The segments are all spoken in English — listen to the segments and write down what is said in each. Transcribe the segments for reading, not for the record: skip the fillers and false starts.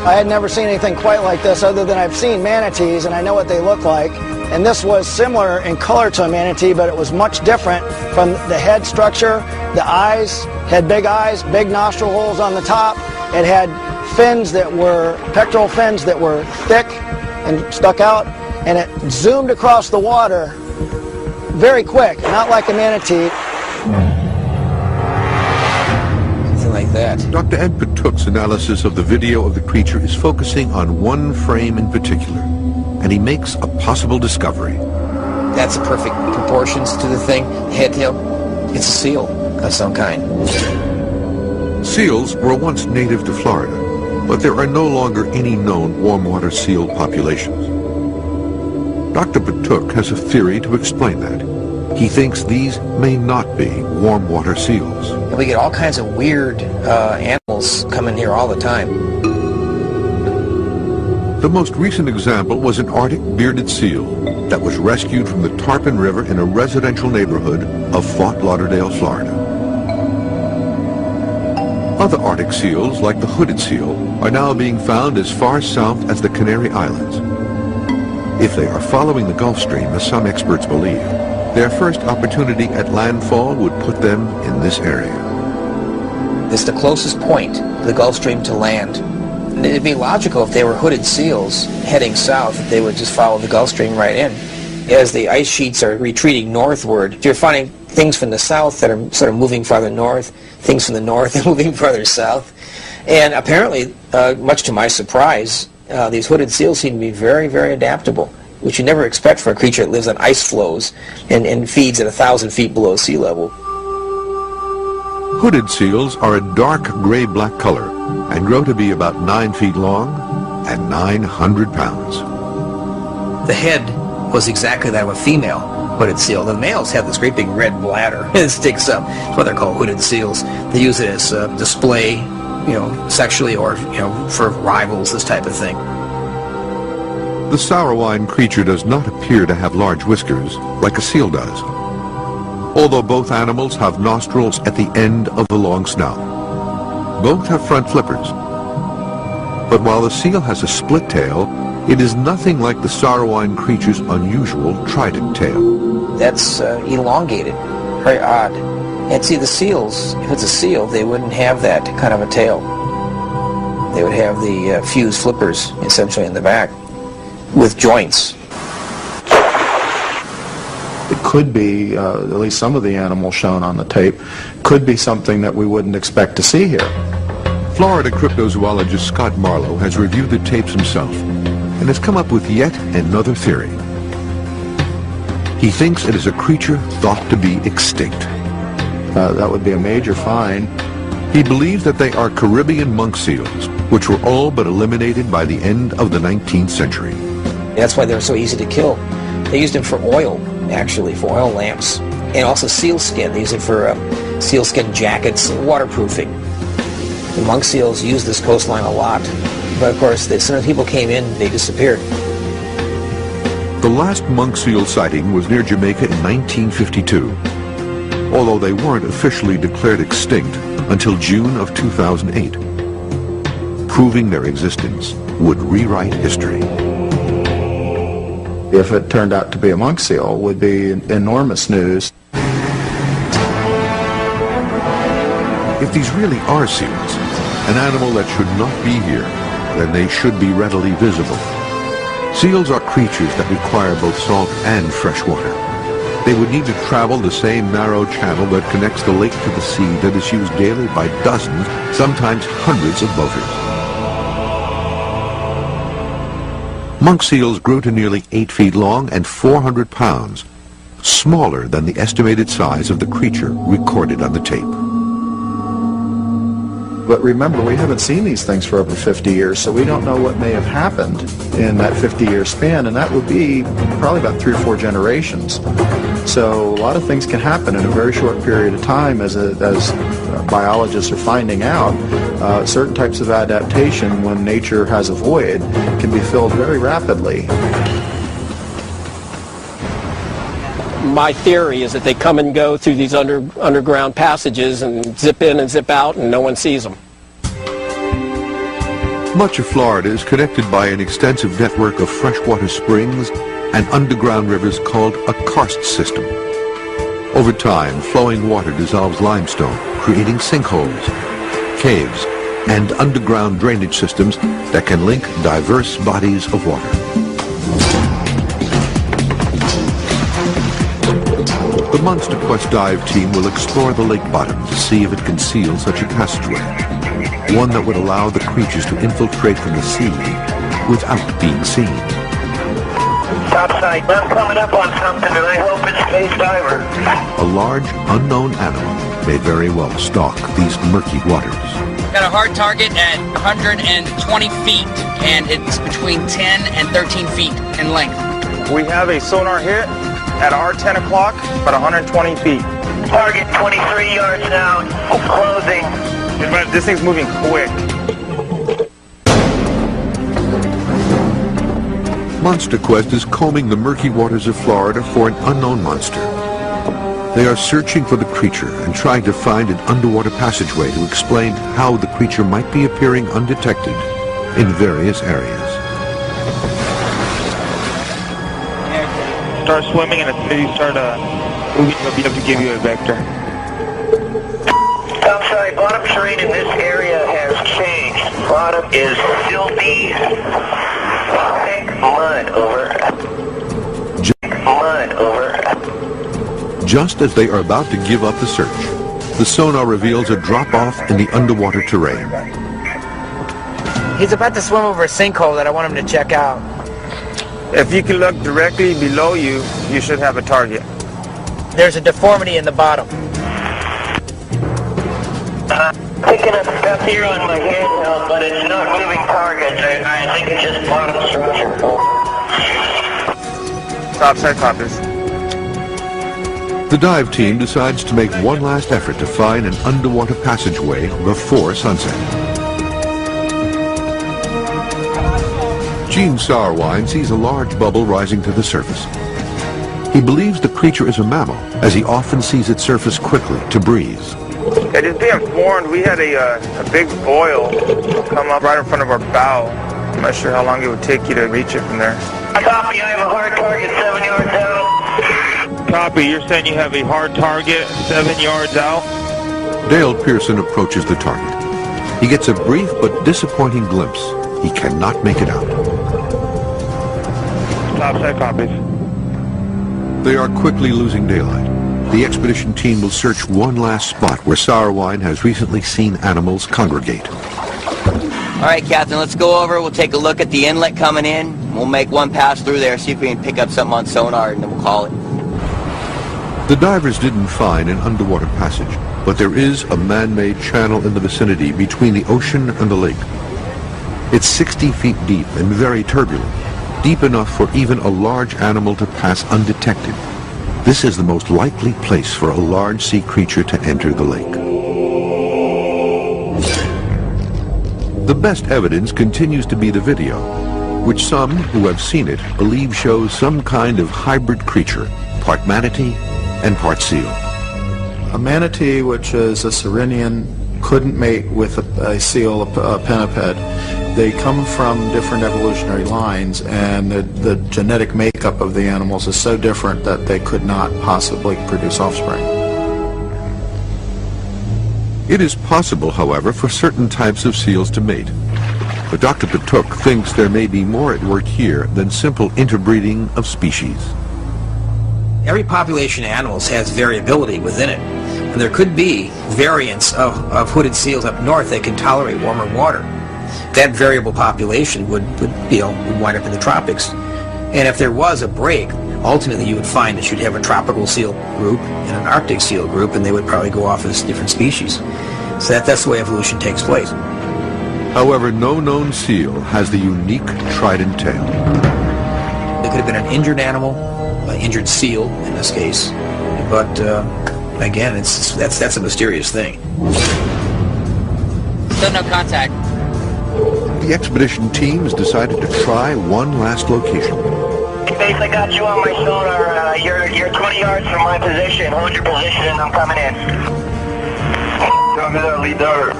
I had never seen anything quite like this other than I've seen manatees and I know what they look like. And this was similar in color to a manatee, but it was much different from the head structure. The eyes had big eyes, big nostril holes on the top. It had fins that were, pectoral fins that were thick and stuck out. And it zoomed across the water very quick, not like a manatee. Like that. Dr. Ed Patuk's analysis of the video of the creature is focusing on one frame in particular, and he makes a possible discovery. That's the perfect proportions to the thing, head tail. It's a seal of some kind. Seals were once native to Florida, but there are no longer any known warm water seal populations. Dr. Patuk has a theory to explain that. He thinks these may not be warm water seals. And we get all kinds of weird animals coming here all the time. The most recent example was an Arctic bearded seal that was rescued from the Tarpon River in a residential neighborhood of Fort Lauderdale, Florida. Other Arctic seals, like the hooded seal, are now being found as far south as the Canary Islands. If they are following the Gulf Stream, as some experts believe, their first opportunity at landfall would put them in this area. It's the closest point, the Gulf Stream, to land. And it'd be logical if they were hooded seals heading south, that they would just follow the Gulf Stream right in. As the ice sheets are retreating northward, you're finding things from the south that are sort of moving farther north, things from the north that are moving farther south. And apparently, much to my surprise, these hooded seals seem to be very, very adaptable, which you never expect for a creature that lives on ice floes and feeds at 1,000 feet below sea level. Hooded seals are a dark gray-black color and grow to be about 9 feet long and 900 pounds. The head was exactly that of a female hooded seal. The males have this great big red bladder that sticks up. That's why they're called hooded seals. They use it as display, sexually or, for rivals, this type of thing. The sour-wine creature does not appear to have large whiskers like a seal does, although both animals have nostrils at the end of the long snout. Both have front flippers. But while the seal has a split tail, it is nothing like the sour-wine creature's unusual trident tail. That's elongated, very odd. And see, the seals, if it's a seal, they wouldn't have that kind of a tail. They would have the fused flippers, essentially, in the back, with joints. It could be, at least some of the animals shown on the tape, could be something that we wouldn't expect to see here. Florida cryptozoologist Scott Marlowe has reviewed the tapes himself and has come up with yet another theory. He thinks it is a creature thought to be extinct. That would be a major find. He believes that they are Caribbean monk seals, which were all but eliminated by the end of the 19th century. That's why they're so easy to kill. They used them for oil, actually, for oil lamps, and also sealskin. They use it for sealskin jackets, waterproofing. The monk seals used this coastline a lot, but of course, as soon as people came in, they disappeared. The last monk seal sighting was near Jamaica in 1952, although they weren't officially declared extinct until June of 2008. Proving their existence would rewrite history. If it turned out to be a monk seal, it would be enormous news. If these really are seals, an animal that should not be here, then they should be readily visible. Seals are creatures that require both salt and fresh water. They would need to travel the same narrow channel that connects the lake to the sea that is used daily by dozens, sometimes hundreds of boaters. Monk seals grew to nearly 8 feet long and 400 pounds, smaller than the estimated size of the creature recorded on the tape. But remember, we haven't seen these things for over 50 years, so we don't know what may have happened in that 50-year span, and that would be probably about 3 or 4 generations. So a lot of things can happen in a very short period of time, as biologists are finding out. Certain types of adaptation, when nature has a void, can be filled very rapidly. My theory is that they come and go through these underground passages and zip in and zip out, and no one sees them. Much of Florida is connected by an extensive network of freshwater springs and underground rivers called a karst system. Over time, flowing water dissolves limestone, creating sinkholes, caves, and underground drainage systems that can link diverse bodies of water. The Monster Quest dive team will explore the lake bottom to see if it conceals such a passageway, one that would allow the creatures to infiltrate from the sea without being seen. Topside, I'm coming up on something and I hope it's Space Diver. A large, unknown animal may very well stalk these murky waters. Got a hard target at 120 feet, and it's between 10 and 13 feet in length. We have a sonar hit at our 10 o'clock, about 120 feet. Target 23 yards down, closing. This thing's moving quick. Monster Quest is combing the murky waters of Florida for an unknown monster. They are searching for the creature and trying to find an underwater passageway to explain how the creature might be appearing undetected in various areas. Start swimming, and as soon as you start moving, he'll be able to give you a vector. Topside, bottom terrain in this area has changed. Bottom is filthy. Thick mud, over. Mud, over. Just as they are about to give up the search, the sonar reveals a drop-off in the underwater terrain. He's about to swim over a sinkhole that I want him to check out. If you can look directly below you, you should have a target. There's a deformity in the bottom. Picking up stuff here on my handheld, but it's not moving targets. I think it's just bottom structure. Topside copies. The dive team decides to make one last effort to find an underwater passageway before sunset. Gene Sauerwein sees a large bubble rising to the surface. He believes the creature is a mammal, as he often sees it surface quickly to breathe. Yeah, just be informed, we had a big boil come up right in front of our bow. I'm not sure how long it would take you to reach it from there. Copy, I have a hard target 7 yards out. Copy, you're saying you have a hard target 7 yards out? Dale Pearson approaches the target. He gets a brief but disappointing glimpse. He cannot make it out. Topside copies. They are quickly losing daylight. The expedition team will search one last spot where Sauerwein has recently seen animals congregate. All right, Captain, let's go over. We'll take a look at the inlet coming in. We'll make one pass through there, see if we can pick up something on sonar, and then we'll call it. The divers didn't find an underwater passage, but there is a man-made channel in the vicinity between the ocean and the lake. It's 60 feet deep and very turbulent, deep enough for even a large animal to pass undetected. This is the most likely place for a large sea creature to enter the lake. The best evidence continues to be the video, which some who have seen it believe shows some kind of hybrid creature, part manatee and part seal. A manatee, which is a Sirenian, couldn't mate with a seal, a pinniped. They come from different evolutionary lines, and the genetic makeup of the animals is so different that they could not possibly produce offspring. It is possible, however, for certain types of seals to mate. But Dr. Patuk thinks there may be more at work here than simple interbreeding of species. Every population of animals has variability within it, and there could be variants of hooded seals up north that can tolerate warmer water. That variable population would wind up in the tropics. And if there was a break, ultimately you would find that you'd have a tropical seal group and an Arctic seal group, and they would probably go off as different species. So that's the way evolution takes place. However, no known seal has the unique trident tail. It could have been an injured animal, an injured seal in this case, but again, that's a mysterious thing. Still no contact. The expedition team has decided to try one last location. Base, I got you on my sonar. You're 20 yards from my position. Hold your position and I'm coming in. Come here, leader.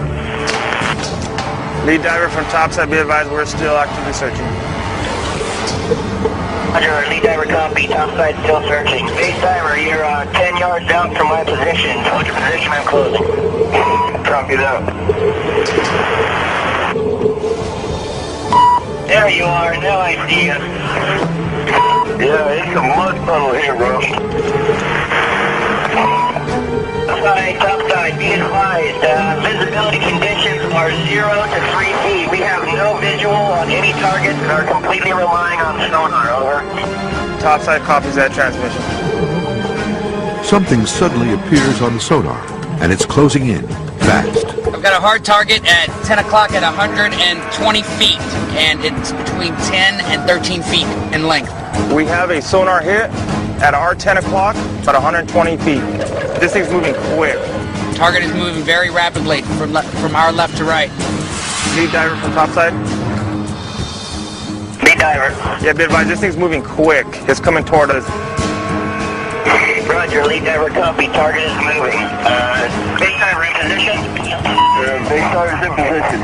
Lead diver from topside, be advised we're still actively searching. Roger, lead diver copy, topside still searching. Base diver, you're 10 yards out from my position. What's your position? I'm closing. Copy that. There you are, now I see you. Yeah, it's a mud puddle here, bro. Topside, be advised, visibility conditions are 0 to 3 feet. We have no visual on any targets and are completely relying on sonar, over. Topside copies that transmission. Something suddenly appears on the sonar, and it's closing in, fast. I've got a hard target at 10 o'clock at 120 feet, and it's between 10 and 13 feet in length. We have a sonar hit at our 10 o'clock, about 120 feet. This thing's moving quick. Target is moving very rapidly from our left to right. Lead diver from topside. Lead diver. Yeah, be advised, this thing's moving quick. It's coming toward us. Roger, lead diver copy, target is moving. Base diver in position? Base diver's in position.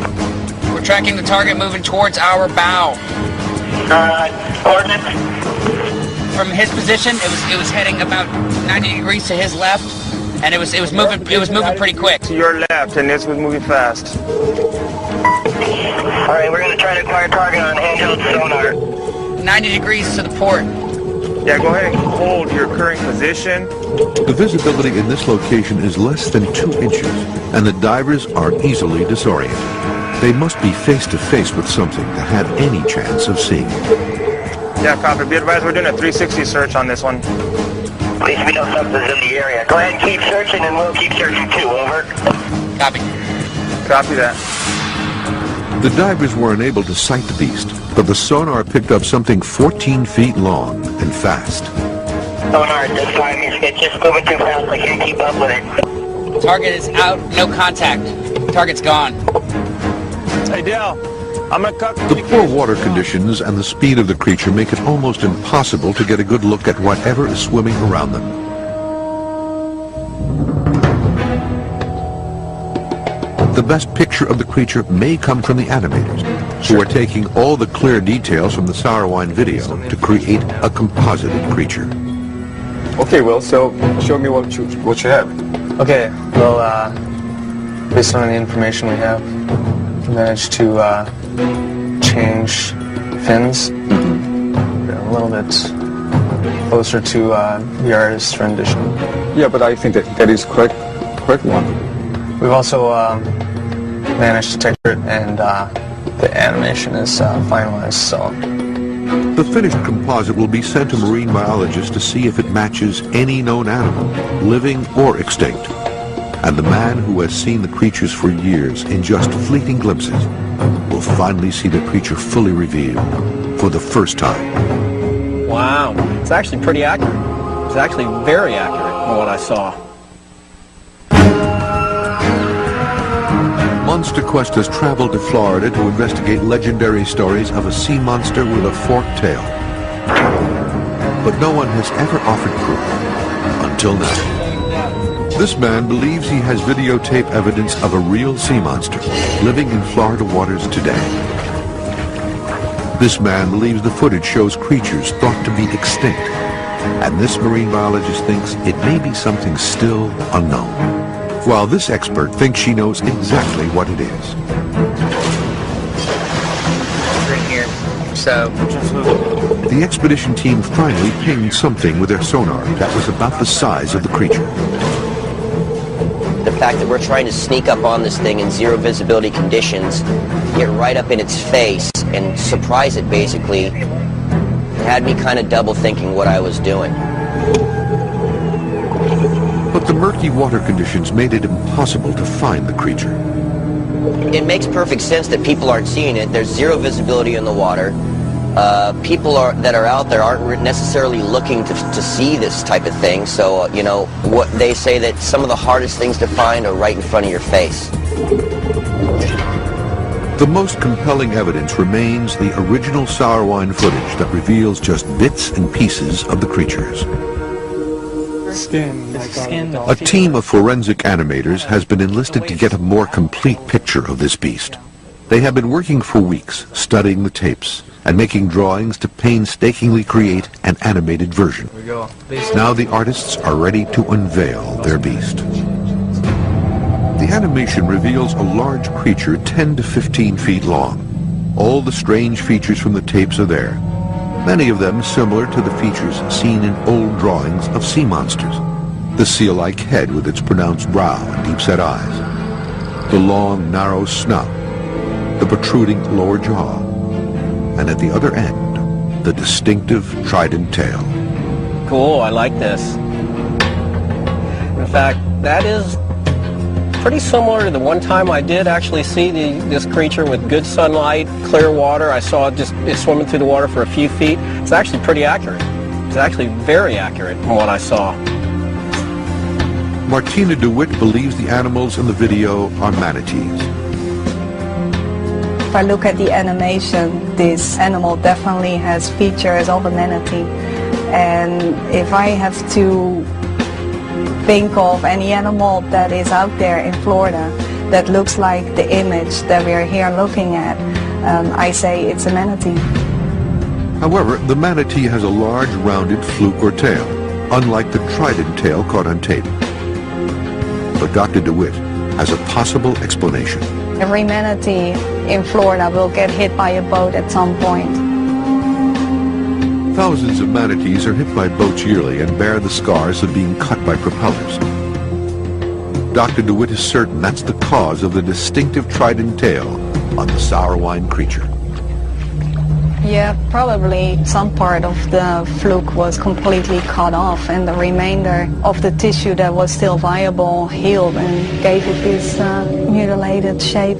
We're tracking the target moving towards our bow. Coordinates? From his position, it was heading about 90 degrees to his left, and it was moving pretty quick. To your left, and this was moving fast. All right, we're going to try to acquire target on handheld sonar. 90 degrees to the port. Yeah, go ahead and hold your current position. The visibility in this location is less than 2 inches, and the divers are easily disoriented. They must be face to face with something to have any chance of seeing it. Yeah, copy. Be advised, we're doing a 360 search on this one. Please, we know something's in the area. Go ahead and keep searching, and we'll keep searching too, over. Copy. Copy that. The divers were unable to sight the beast, but the sonar picked up something 14 feet long and fast. Sonar at this time, it's just moving too fast. I can't keep up with it. Target is out, no contact. Target's gone. Hey, Dale. I'm gonna cut The poor water conditions and the speed of the creature make it almost impossible to get a good look at whatever is swimming around them. The best picture of the creature may come from the animators, who are taking all the clear details from the Sauerwein video to create a composited creature. Okay, well, so show me what you have. Okay, well, based on the information we have, we managed to change fins a little bit closer to the artist's rendition. Yeah, but I think that is correct one. We've also managed to texture it, and the animation is finalized, so. The finished composite will be sent to marine biologists to see if it matches any known animal, living or extinct. And the man who has seen the creatures for years in just fleeting glimpses will finally see the creature fully revealed for the first time. Wow, it's actually pretty accurate. It's actually very accurate from what I saw. Monster Quest has traveled to Florida to investigate legendary stories of a sea monster with a forked tail. But no one has ever offered proof until now. This man believes he has videotape evidence of a real sea monster living in Florida waters today. This man believes the footage shows creatures thought to be extinct, and this marine biologist thinks it may be something still unknown, while this expert thinks she knows exactly what it is. Right here. So, The expedition team finally pinged something with their sonar that was about the size of the creature. The fact that we're trying to sneak up on this thing in zero visibility conditions, get right up in its face and surprise it basically, had me kind of double thinking what I was doing. But the murky water conditions made it impossible to find the creature. It makes perfect sense that people aren't seeing it. There's zero visibility in the water. People that are out there aren't necessarily looking to see this type of thing. So, you know, what they say that some of the hardest things to find are right in front of your face. The most compelling evidence remains the original Sauerwein footage that reveals just bits and pieces of the creatures. A team of forensic animators has been enlisted to get a more complete picture of this beast. They have been working for weeks, studying the tapes and making drawings to painstakingly create an animated version. Now the artists are ready to unveil their beast. The animation reveals a large creature 10 to 15 feet long. All the strange features from the tapes are there, many of them similar to the features seen in old drawings of sea monsters. The seal-like head with its pronounced brow and deep-set eyes, the long, narrow snout, the protruding lower jaw, and at the other end, the distinctive trident tail. Cool, I like this. In fact, that is pretty similar to the one time I did actually see this creature with good sunlight, clear water. I saw it swimming through the water for a few feet. It's actually pretty accurate. It's actually very accurate from what I saw. Martina DeWitt believes the animals in the video are manatees. If I look at the animation, this animal definitely has features of a manatee. And if I have to think of any animal that is out there in Florida that looks like the image that we are here looking at, I say it's a manatee. However, the manatee has a large rounded fluke or tail, unlike the trident tail caught on tape. But Dr. DeWitt has a possible explanation. Every manatee in Florida will get hit by a boat at some point. Thousands of manatees are hit by boats yearly and bear the scars of being cut by propellers. Dr. DeWitt is certain that's the cause of the distinctive trident tail on the sour wine creature. Yeah, probably some part of the fluke was completely cut off and the remainder of the tissue that was still viable healed and gave it this mutilated shape.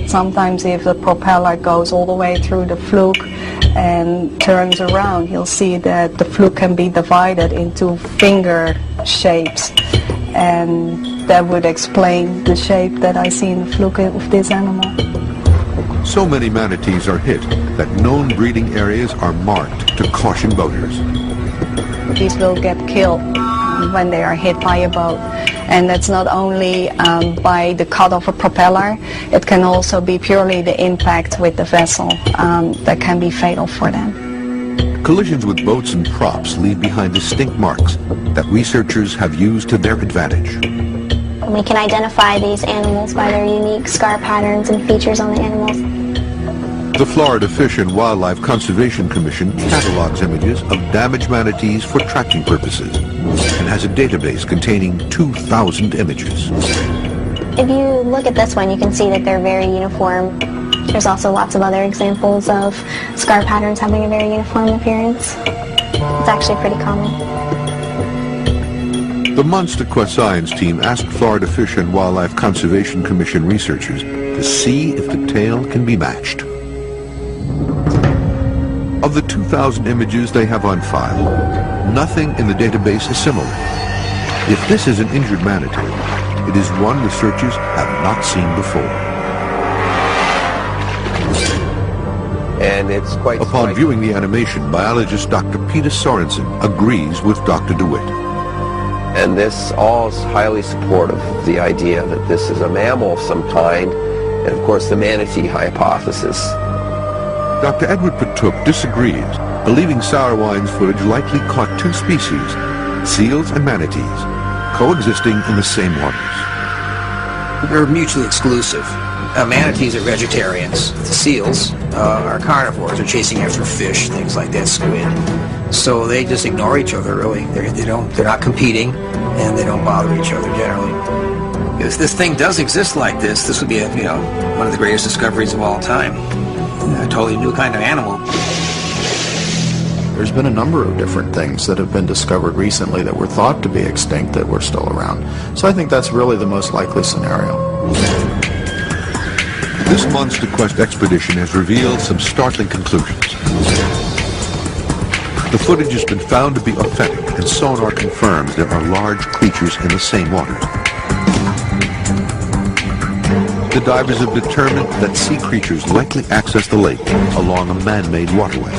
Sometimes if the propeller goes all the way through the fluke and turns around, you'll see that the fluke can be divided into finger shapes, and that would explain the shape that I see in the fluke of this animal. So many manatees are hit that known breeding areas are marked to caution boaters. These will get killed when they are hit by a boat. And that's not only by the cut of a propeller, it can also be purely the impact with the vessel that can be fatal for them. Collisions with boats and props leave behind distinct marks that researchers have used to their advantage. We can identify these animals by their unique scar patterns and features on the animals. The Florida Fish and Wildlife Conservation Commission catalogs images of damaged manatees for tracking purposes and has a database containing 2,000 images. If you look at this one, you can see that they're very uniform. There's also lots of other examples of scar patterns having a very uniform appearance. It's actually pretty common. The Monster Quest science team asked Florida Fish and Wildlife Conservation Commission researchers to see if the tail can be matched. Of the 2,000 images they have on file, nothing in the database is similar. If this is an injured manatee, it is one researchers have not seen before. And it's quite Upon striking. viewing the animation, biologist Dr. Peter Sorensen agrees with Dr. DeWitt. And this all is highly supportive of the idea that this is a mammal of some kind, and of course the manatee hypothesis. Dr. Edward Patook disagrees, believing sour wine's footage likely caught two species, seals and manatees, coexisting in the same waters. They're mutually exclusive. Manatees are vegetarians. The seals are carnivores. They're chasing after fish, things like that, squid. So they just ignore each other, really. They're not competing, and they don't bother each other generally. If this thing does exist like this, this would be one of the greatest discoveries of all time. A totally new kind of animal. There's been a number of different things that have been discovered recently that were thought to be extinct that were still around. So I think that's really the most likely scenario. This Monster Quest expedition has revealed some startling conclusions. The footage has been found to be authentic, and sonar confirms there are large creatures in the same waters. The divers have determined that sea creatures likely access the lake along a man-made waterway.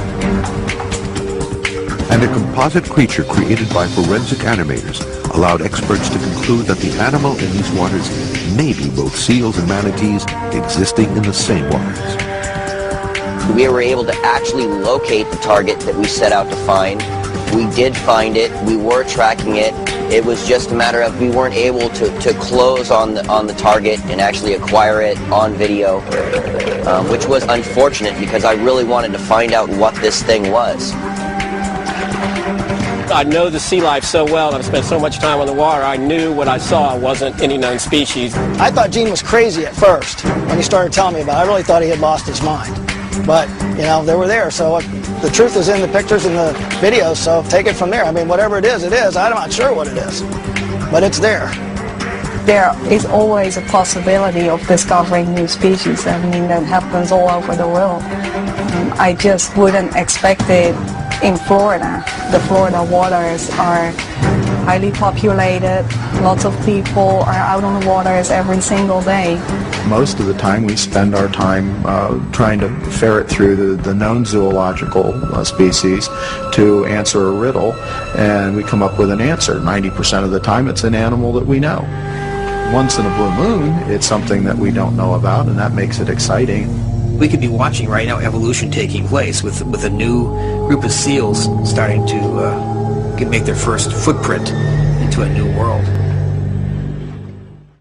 and a composite creature created by forensic animators allowed experts to conclude that the animal in these waters may be both seals and manatees existing in the same waters. We were able to actually locate the target that we set out to find. We did find it. We were tracking it. It was just a matter of we weren't able to close on the target and actually acquire it on video, which was unfortunate because I really wanted to find out what this thing was. I know the sea life so well, and I've spent so much time on the water, I knew what I saw wasn't any known species. I thought Gene was crazy at first when he started telling me about it. I really thought he had lost his mind. But, you know, they were there, so the truth is in the pictures and the videos, so take it from there. I mean, whatever it is, it is. I'm not sure what it is, but it's there. There is always a possibility of discovering new species. I mean, that happens all over the world. I just wouldn't expect it in Florida. The Florida waters are highly populated. Lots of people are out on the waters every single day. Most of the time we spend our time trying to ferret through the known zoological species to answer a riddle, and we come up with an answer. 90% of the time it's an animal that we know. Once in a blue moon, it's something that we don't know about, and that makes it exciting. We could be watching right now evolution taking place with a new group of seals starting to make their first footprint into a new world.